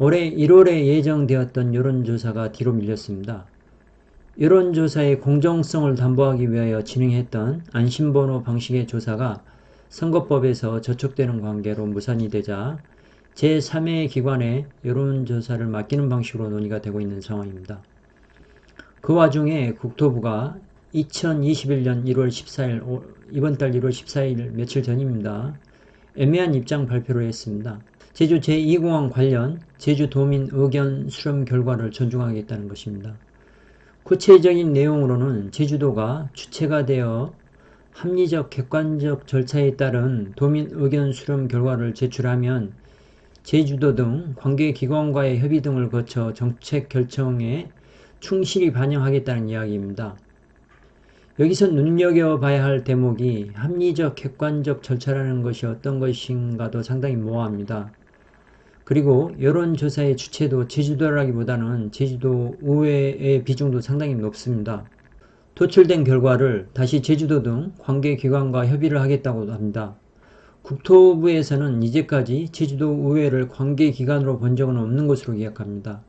올해 1월에 예정되었던 여론조사가 뒤로 밀렸습니다. 여론조사의 공정성을 담보하기 위하여 진행했던 안심번호 방식의 조사가 선거법에서 저촉되는 관계로 무산이 되자 제3의 기관에 여론조사를 맡기는 방식으로 논의가 되고 있는 상황입니다. 그 와중에 국토부가 2021년 1월 14일, 이번 달 1월 14일 며칠 전입니다. 애매한 입장 발표를 했습니다. 제주 제2공항 관련 제주도민 의견 수렴 결과를 존중하겠다는 것입니다. 구체적인 내용으로는 제주도가 주체가 되어 합리적 객관적 절차에 따른 도민 의견 수렴 결과를 제출하면 제주도 등 관계기관과의 협의 등을 거쳐 정책 결정에 충실히 반영하겠다는 이야기입니다. 여기서 눈여겨봐야 할 대목이 합리적 객관적 절차라는 것이 어떤 것인가도 상당히 모호합니다. 그리고 여론조사의 주체도 제주도라기보다는 제주도 의회의 비중도 상당히 높습니다. 도출된 결과를 다시 제주도 등 관계기관과 협의를 하겠다고 합니다. 국토부에서는 이제까지 제주도 의회를 관계기관으로 본 적은 없는 것으로 기억합니다.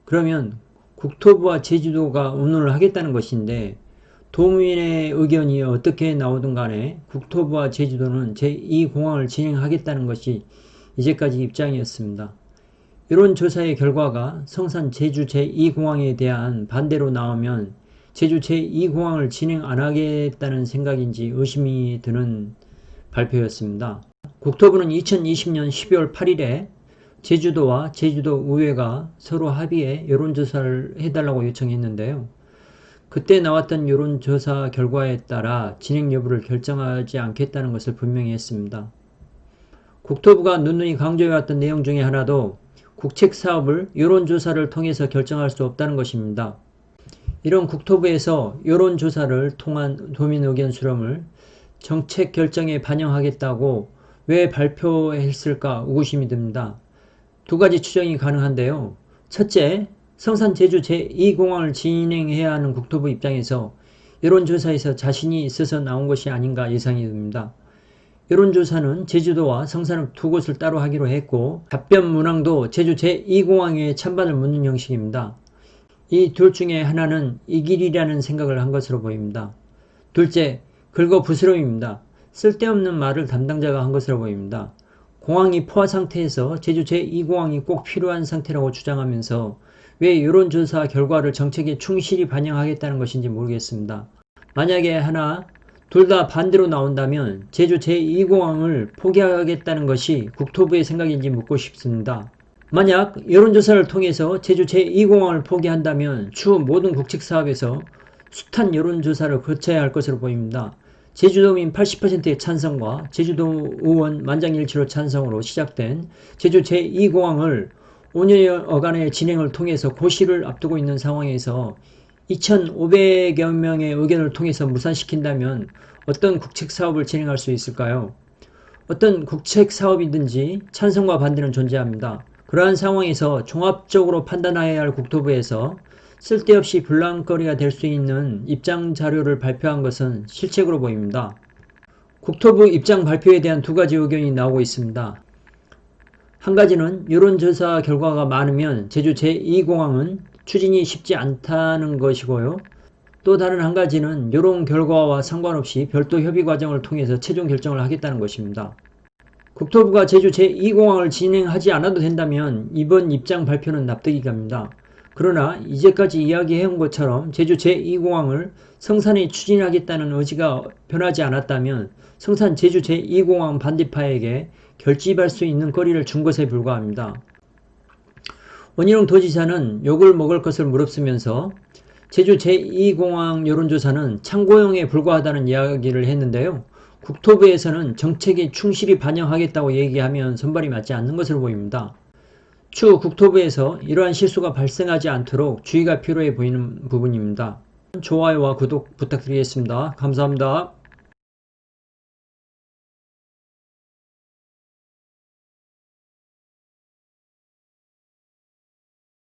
그러면 국토부와 제주도가 의논을 하겠다는 것인데 도민의 의견이 어떻게 나오든 간에 국토부와 제주도는 제2공항을 진행하겠다는 것이 이제까지 입장이었습니다. 이런 조사의 결과가 성산 제주 제2공항에 대한 반대로 나오면 제주 제2공항을 진행 안 하겠다는 생각인지 의심이 드는 발표였습니다. 국토부는 2020년 12월 8일에 제주도와 제주도 의회가 서로 합의해 여론조사를 해달라고 요청했는데요. 그때 나왔던 여론조사 결과에 따라 진행 여부를 결정하지 않겠다는 것을 분명히 했습니다. 국토부가 누누이 강조해왔던 내용 중에 하나도 국책사업을 여론조사를 통해서 결정할 수 없다는 것입니다. 이런 국토부에서 여론조사를 통한 도민 의견 수렴을 정책 결정에 반영하겠다고 왜 발표했을까 의구심이 듭니다. 두 가지 추정이 가능한데요. 첫째, 성산 제주 제2공항을 진행해야 하는 국토부 입장에서 여론조사에서 자신이 있어서 나온 것이 아닌가 예상이 듭니다. 여론조사는 제주도와 성산을 두 곳을 따로 하기로 했고 답변 문항도 제주 제2공항에 찬반을 묻는 형식입니다. 이 둘 중에 하나는 이 길이라는 생각을 한 것으로 보입니다. 둘째, 긁어부스럼입니다. 쓸데없는 말을 담당자가 한 것으로 보입니다. 공항이 포화 상태에서 제주 제2공항이 꼭 필요한 상태라고 주장하면서 왜 여론조사 결과를 정책에 충실히 반영하겠다는 것인지 모르겠습니다. 만약에 하나, 둘 다 반대로 나온다면 제주 제2공항을 포기하겠다는 것이 국토부의 생각인지 묻고 싶습니다. 만약 여론조사를 통해서 제주 제2공항을 포기한다면 추후 모든 국책사업에서 숱한 여론조사를 거쳐야 할 것으로 보입니다. 제주도민 80%의 찬성과 제주도 의원 만장일치로 찬성으로 시작된 제주 제2공항을 5년여간의 진행을 통해서 고시를 앞두고 있는 상황에서 2,500여 명의 의견을 통해서 무산시킨다면 어떤 국책사업을 진행할 수 있을까요? 어떤 국책사업이든지 찬성과 반대는 존재합니다. 그러한 상황에서 종합적으로 판단해야 할 국토부에서 쓸데없이 분란거리가 될 수 있는 입장 자료를 발표한 것은 실책으로 보입니다. 국토부 입장 발표에 대한 두 가지 의견이 나오고 있습니다. 한 가지는 여론조사 결과가 많으면 제주 제2공항은 추진이 쉽지 않다는 것이고요. 또 다른 한 가지는 여론 결과와 상관없이 별도 협의 과정을 통해서 최종 결정을 하겠다는 것입니다. 국토부가 제주 제2공항을 진행하지 않아도 된다면 이번 입장 발표는 납득이 갑니다. 그러나 이제까지 이야기해온 것처럼 제주 제2공항을 성산이 추진하겠다는 의지가 변하지 않았다면 성산 제주 제2공항 반대파에게 결집할 수 있는 거리를 준 것에 불과합니다. 원희룡 도지사는 욕을 먹을 것을 무릅쓰면서 제주 제2공항 여론조사는 참고용에 불과하다는 이야기를 했는데요. 국토부에서는 정책에 충실히 반영하겠다고 얘기하면 손발이 맞지 않는 것으로 보입니다. 추후 국토부에서 이러한 실수가 발생하지 않도록 주의가 필요해 보이는 부분입니다. 좋아요와 구독 부탁드리겠습니다. 감사합니다.